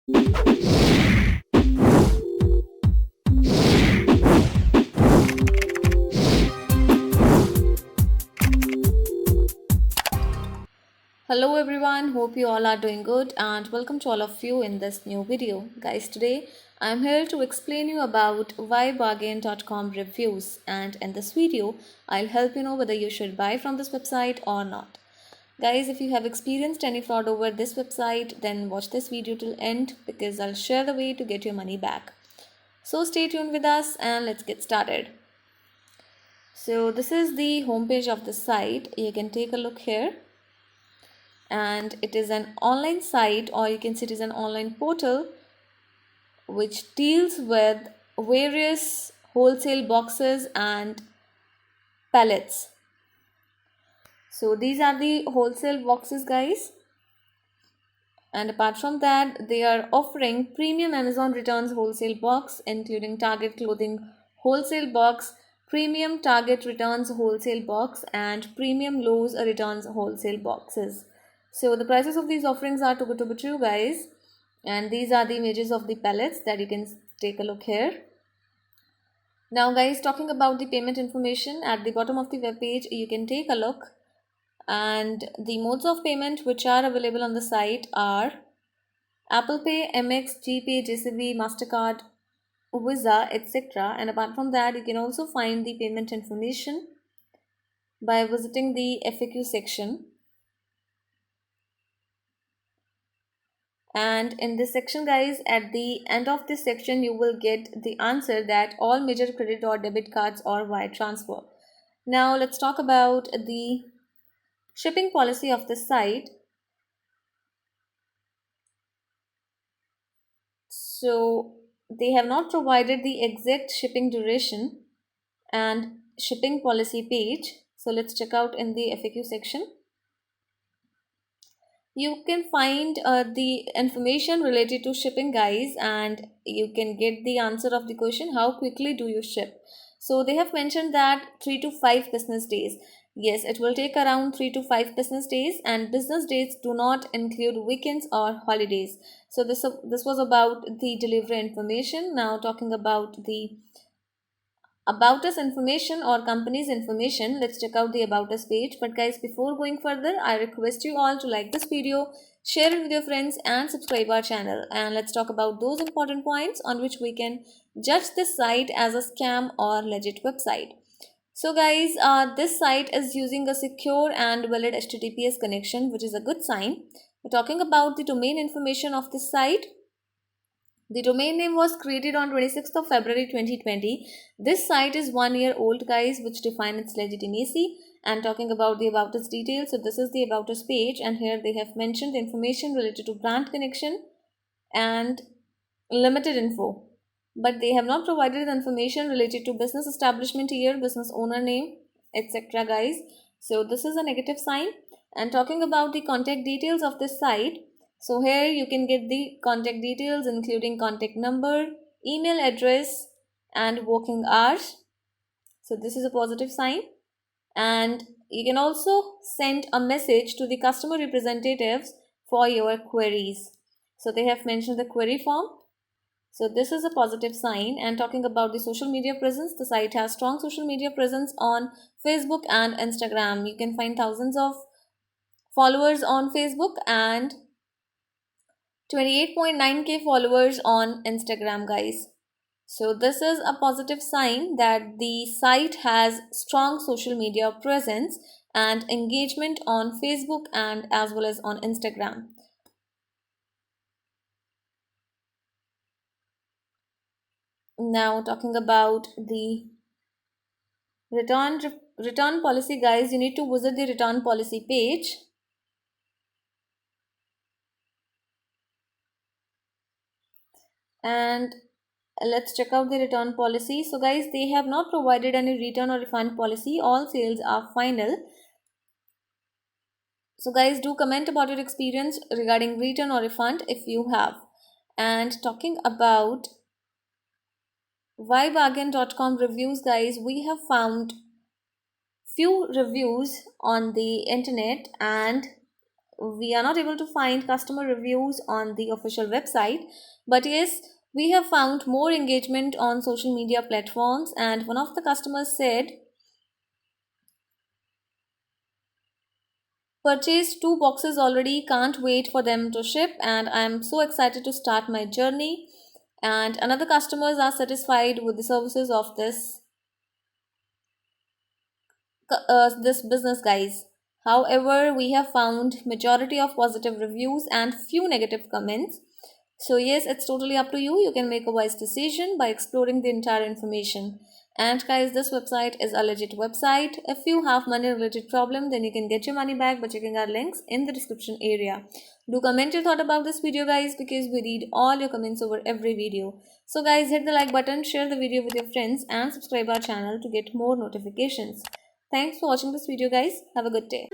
Hello everyone, hope you all are doing good and welcome to all of you in this new video. Guys, today I'm here to explain you about why bargain.com reviews, and in this video I'll help you know whether you should buy from this website or not. Guys, if you have experienced any fraud over this website, then watch this video till end because I'll share the way to get your money back. So stay tuned with us and let's get started. So this is the homepage of the site. You can take a look here, and it is an online site, or you can say it is an online portal which deals with various wholesale boxes and pallets. So these are the wholesale boxes, guys, and apart from that they are offering premium Amazon returns wholesale box, including Target clothing wholesale box, premium Target returns wholesale box, and premium Lowe's returns wholesale boxes. So the prices of these offerings are too good to be true, guys, and these are the images of the pallets that you can take a look here. Now guys, talking about the payment information, at the bottom of the web page you can take a look, and the modes of payment which are available on the site are Apple Pay, MX, GPay, JCB, MasterCard, Visa, etc. And apart from that, you can also find the payment information by visiting the FAQ section. And in this section, guys, at the end of this section, you will get the answer that all major credit or debit cards or wire transfer. Now, let's talk about the shipping policy of the site. So, they have not provided the exact shipping duration and shipping policy page. So let's check out in the FAQ section. You can find the information related to shipping, guys, and you can get the answer of the question, how quickly do you ship? So they have mentioned that 3 to 5 business days. Yes, it will take around 3 to 5 business days, and business days do not include weekends or holidays. So this was about the delivery information. Now talking about the about us information or company's information, let's check out the about us page. But guys, before going further, I request you all to like this video, share it with your friends, and subscribe our channel. And let's talk about those important points on which we can judge this site as a scam or legit website. So guys, this site is using a secure and valid HTTPS connection, which is a good sign. We're talking about the domain information of this site. The domain name was created on 26th of February 2020. This site is 1 year old, guys, which define its legitimacy. And talking about the about us details, so this is the about us page, and here they have mentioned information related to brand connection and limited info. But they have not provided information related to business establishment year, business owner name, etc. guys. So this is a negative sign. And talking about the contact details of this site, so here you can get the contact details including contact number, email address, and working hours. So this is a positive sign. And you can also send a message to the customer representatives for your queries. So they have mentioned the query form. So this is a positive sign. And talking about the social media presence, the site has strong social media presence on Facebook and Instagram. You can find thousands of followers on Facebook and 28.9k followers on Instagram, guys. So this is a positive sign that the site has strong social media presence and engagement on Facebook and as well as on Instagram. Now talking about the return return policy, guys, you need to visit the return policy page. And let's check out the return policy. So guys, they have not provided any return or refund policy. All sales are final. So guys, do comment about your experience regarding return or refund if you have. And talking about whybargain.com reviews, guys, we have found few reviews on the internet, and we are not able to find customer reviews on the official website, but yes, we have found more engagement on social media platforms. And one of the customers said, purchased 2 boxes already, can't wait for them to ship, and I'm so excited to start my journey. And another customers are satisfied with the services of this business, guys. However, we have found majority of positive reviews and few negative comments. So yes, it's totally up to you. You can make a wise decision by exploring the entire information. And guys, this website is a legit website. If you have money related problem, then you can get your money back by checking our links in the description area. Do comment your thought about this video, guys, because we read all your comments over every video. So guys, hit the like button, share the video with your friends, and subscribe our channel to get more notifications. Thanks for watching this video, guys. Have a good day.